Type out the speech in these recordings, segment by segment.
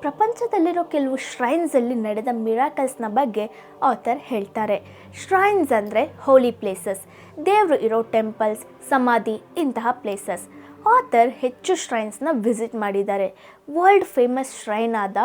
ಪ್ರಪಂಚದಲ್ಲಿರೋ ಕೆಲವು ಶ್ರೈನ್ಸಲ್ಲಿ ನಡೆದ ಮಿರಾಕಲ್ಸ್ನ ಬಗ್ಗೆ ಆಥರ್ ಹೇಳ್ತಾರೆ. ಶ್ರೈನ್ಸ್ ಅಂದರೆ ಹೋಲಿ ಪ್ಲೇಸಸ್, ದೇವರು ಇರೋ ಟೆಂಪಲ್ಸ್, ಸಮಾಧಿ, ಇಂತಹ ಪ್ಲೇಸಸ್. ಆಥರ್ ಹೆಚ್ಚು ಶ್ರೈನ್ಸ್ನ ವಿಸಿಟ್ ಮಾಡಿದ್ದಾರೆ. ವರ್ಲ್ಡ್ ಫೇಮಸ್ ಶ್ರೈನ್ ಆದ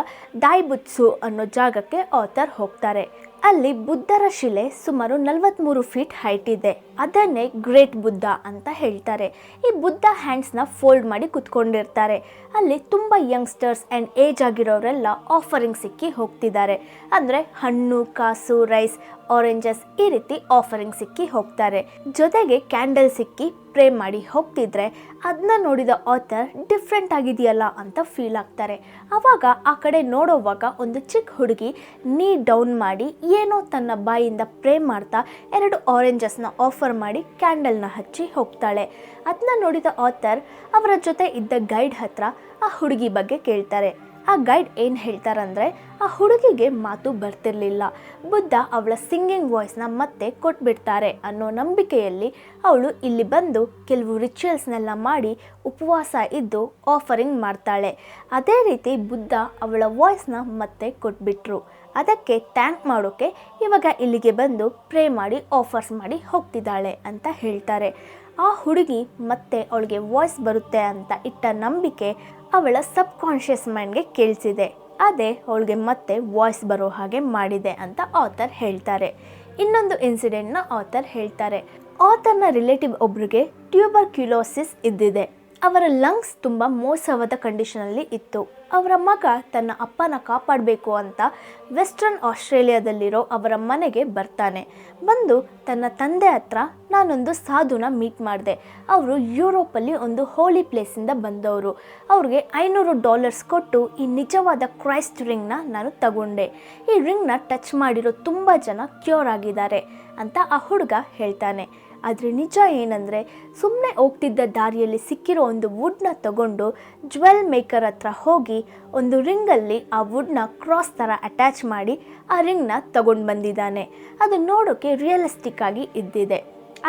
ಡೈಬುತ್ಸು ಅನ್ನೋ ಜಾಗಕ್ಕೆ ಆಥರ್ ಹೋಗ್ತಾರೆ. ಅಲ್ಲಿ ಬುದ್ಧರ ಶಿಲೆ ಸುಮಾರು 43 ಫೀಟ್ ಹೈಟ್ ಇದೆ. ಅದನ್ನೇ ಗ್ರೇಟ್ ಬುದ್ಧ ಅಂತ ಹೇಳ್ತಾರೆ. ಈ ಬುದ್ಧ ಹ್ಯಾಂಡ್ಸ್ನ ಫೋಲ್ಡ್ ಮಾಡಿ ಕುತ್ಕೊಂಡಿರ್ತಾರೆ. ಅಲ್ಲಿ ತುಂಬ ಯಂಗ್ಸ್ಟರ್ಸ್ ಆ್ಯಂಡ್ ಏಜ್ ಆಗಿರೋರೆಲ್ಲ ಆಫರಿಂಗ್ ಸಿಕ್ಕಿ ಹೋಗ್ತಿದ್ದಾರೆ. ಅಂದರೆ ಹಣ್ಣು, ಕಾಸು, ರೈಸ್, ಆರೆಂಜಸ್ ಈ ರೀತಿ ಆಫರಿಂಗ್ ಸಿಕ್ಕಿ ಹೋಗ್ತಾರೆ. ಜೊತೆಗೆ ಕ್ಯಾಂಡಲ್ ಸಿಕ್ಕಿ ಪ್ರೇ ಮಾಡಿ ಹೋಗ್ತಿದ್ರೆ ಅದನ್ನ ನೋಡಿದ ಆಥರ್ ಡಿಫ್ರೆಂಟ್ ಆಗಿದೆಯಲ್ಲ ಅಂತ ಫೀಲ್ ಆಗ್ತಾರೆ. ಆವಾಗ ಆ ಕಡೆ ನೋಡೋವಾಗ ಒಂದು ಚಿಕ್ಕ ಹುಡುಗಿ ನೀ ಡೌನ್ ಮಾಡಿ ಏನೋ ತನ್ನ ಬಾಯಿಂದ ಪ್ರೇ ಮಾಡ್ತಾ 2 ಆರೆಂಜಸ್ನ ಆಫರ್ ಮಾಡಿ ಕ್ಯಾಂಡಲ್ನ ಹಚ್ಚಿ ಹೋಗ್ತಾಳೆ. ಅದನ್ನ ನೋಡಿದ ಆಥರ್ ಅವರ ಜೊತೆ ಇದ್ದ ಗೈಡ್ ಹತ್ರ ಆ ಹುಡುಗಿ ಬಗ್ಗೆ ಕೇಳ್ತಾರೆ. ಆ ಗೈಡ್ ಏನು ಹೇಳ್ತಾರಂದರೆ, ಆ ಹುಡುಗಿಗೆ ಮಾತು ಬರ್ತಿರ್ಲಿಲ್ಲ. ಬುದ್ಧ ಅವಳ ಸಿಂಗಿಂಗ್ ವಾಯ್ಸ್ನ ಮತ್ತೆ ಕೊಟ್ಬಿಡ್ತಾರೆ ಅನ್ನೋ ನಂಬಿಕೆಯಲ್ಲಿ ಅವಳು ಇಲ್ಲಿ ಬಂದು ಕೆಲವು ರಿಚುವಲ್ಸ್ನೆಲ್ಲ ಮಾಡಿ ಉಪವಾಸ ಇದ್ದು ಆಫರಿಂಗ್ ಮಾಡ್ತಾಳೆ. ಅದೇ ರೀತಿ ಬುದ್ಧ ಅವಳ ವಾಯ್ಸ್ನ ಮತ್ತೆ ಕೊಟ್ಬಿಟ್ರು. ಅದಕ್ಕೆ ಥ್ಯಾಂಕ್ ಮಾಡೋಕ್ಕೆ ಇವಾಗ ಇಲ್ಲಿಗೆ ಬಂದು ಪ್ರೇ ಮಾಡಿ ಆಫರ್ಸ್ ಮಾಡಿ ಹೋಗ್ತಿದ್ದಾಳೆ ಅಂತ ಹೇಳ್ತಾರೆ. ಆ ಹುಡುಗಿ ಮತ್ತೆ ಅವಳಿಗೆ ವಾಯ್ಸ್ ಬರುತ್ತೆ ಅಂತ ಇಟ್ಟ ನಂಬಿಕೆ ಅವಳ ಸಬ್ ಕಾನ್ಷಿಯಸ್ ಮೈಂಡ್ಗೆ ಕೇಳಿಸಿದೆ. ಅದೇ ಅವಳಿಗೆ ಮತ್ತೆ ವಾಯ್ಸ್ ಬರೋ ಹಾಗೆ ಮಾಡಿದೆ ಅಂತ ಆಥರ್ ಹೇಳ್ತಾರೆ. ಇನ್ನೊಂದು ಇನ್ಸಿಡೆಂಟ್ನ ಆಥರ್ ಹೇಳ್ತಾರೆ. ಆಥರ್ನ ರಿಲೇಟಿವ್ ಒಬ್ರಿಗೆ ಟ್ಯೂಬರ್ಕ್ಯುಲೋಸಿಸ್ ಇದ್ದಿದೆ. ಅವರ ಲಂಗ್ಸ್ ತುಂಬ ಮೋಸವಾದ ಕಂಡೀಷನಲ್ಲಿ ಇತ್ತು. ಅವರ ಮಗ ತನ್ನ ಅಪ್ಪನ ಕಾಪಾಡಬೇಕು ಅಂತ ವೆಸ್ಟರ್ನ್ ಆಸ್ಟ್ರೇಲಿಯಾದಲ್ಲಿರೋ ಅವರ ಮನೆಗೆ ಬರ್ತಾನೆ. ಬಂದು ತನ್ನ ತಂದೆ ಹತ್ರ ನಾನೊಂದು ಸಾಧುನ ಮೀಟ್ ಮಾಡಿದೆ. ಅವರು ಯುರೋಪಲ್ಲಿ ಒಂದು ಹೋಲಿ ಪ್ಲೇಸಿಂದ ಬಂದವರು. ಅವ್ರಿಗೆ $500 ಕೊಟ್ಟು ಈ ನಿಜವಾದ ಕ್ರೈಸ್ಟ್ ರಿಂಗ್ನ ನಾನು ತಗೊಂಡೆ. ಈ ರಿಂಗ್ನ ಟಚ್ ಮಾಡಿರೋ ತುಂಬ ಜನ ಕ್ಯೂರ್ ಆಗಿದ್ದಾರೆ ಅಂತ ಆ ಹುಡುಗ ಹೇಳ್ತಾನೆ. ಆದರೆ ನಿಜ ಏನಂದರೆ, ಸುಮ್ಮನೆ ಹೋಗ್ತಿದ್ದ ದಾರಿಯಲ್ಲಿ ಸಿಕ್ಕಿರೋ ಒಂದು ವುಡ್ನ ತಗೊಂಡು ಜ್ಯುವೆಲ್ ಮೇಕರ್ ಹತ್ರ ಹೋಗಿ ಒಂದು ರಿಂಗಲ್ಲಿ ಆ ವುಡ್ನ ಕ್ರಾಸ್ ಥರ ಅಟ್ಯಾಚ್ ಮಾಡಿ ಆ ರಿಂಗ್ನ ತಗೊಂಡು ಬಂದಿದ್ದಾನೆ. ಅದು ನೋಡೋಕ್ಕೆ ರಿಯಲಿಸ್ಟಿಕ್ ಆಗಿ ಇದ್ದಿದೆ.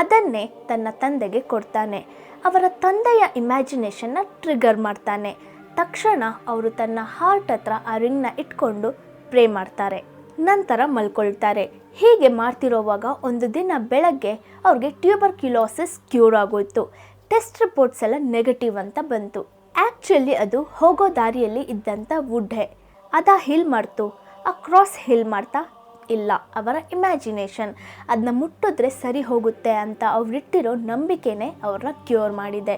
ಅದನ್ನೇ ತನ್ನ ತಂದೆಗೆ ಕೊಡ್ತಾನೆ. ಅವರ ತಂದೆಯ ಇಮ್ಯಾಜಿನೇಷನ್ನ ಟ್ರಿಗರ್ ಮಾಡ್ತಾನೆ. ತಕ್ಷಣ ಅವರು ತನ್ನ ಹಾರ್ಟ್ ಹತ್ರ ಆ ರಿಂಗ್ನ ಇಟ್ಕೊಂಡು ಪ್ರೇ ಮಾಡ್ತಾರೆ. ನಂತರ ಮಲ್ಕೊಳ್ತಾರೆ. ಹೀಗೆ ಮಾಡ್ತಿರೋವಾಗ ಒಂದು ದಿನ ಬೆಳಗ್ಗೆ ಅವ್ರಿಗೆ ಟ್ಯೂಬರ್ಕ್ಯುಲೋಸಿಸ್ ಕ್ಯೂರ್ ಆಗೋಯ್ತು. ಟೆಸ್ಟ್ ರಿಪೋರ್ಟ್ಸ್ ಎಲ್ಲ ನೆಗೆಟಿವ್ ಅಂತ ಬಂತು. ಆ್ಯಕ್ಚುಲಿ ಅದು ಹೋಗೋ ದಾರಿಯಲ್ಲಿ ಇದ್ದಂಥ ವುಡ್ಡೇ. ಹೀಲ್ ಮಾಡ್ತು. ಆ ಕ್ರಾಸ್ ಹೀಲ್ ಮಾಡ್ತಾ ಇಲ್ಲ, ಅವರ ಇಮ್ಯಾಜಿನೇಷನ್. ಅದನ್ನ ಮುಟ್ಟಿದ್ರೆ ಸರಿ ಹೋಗುತ್ತೆ ಅಂತ ಅವರಿಟ್ಟಿರೋ ನಂಬಿಕೆನೇ ಅವ್ರನ್ನ ಕ್ಯೂರ್ ಮಾಡಿದೆ.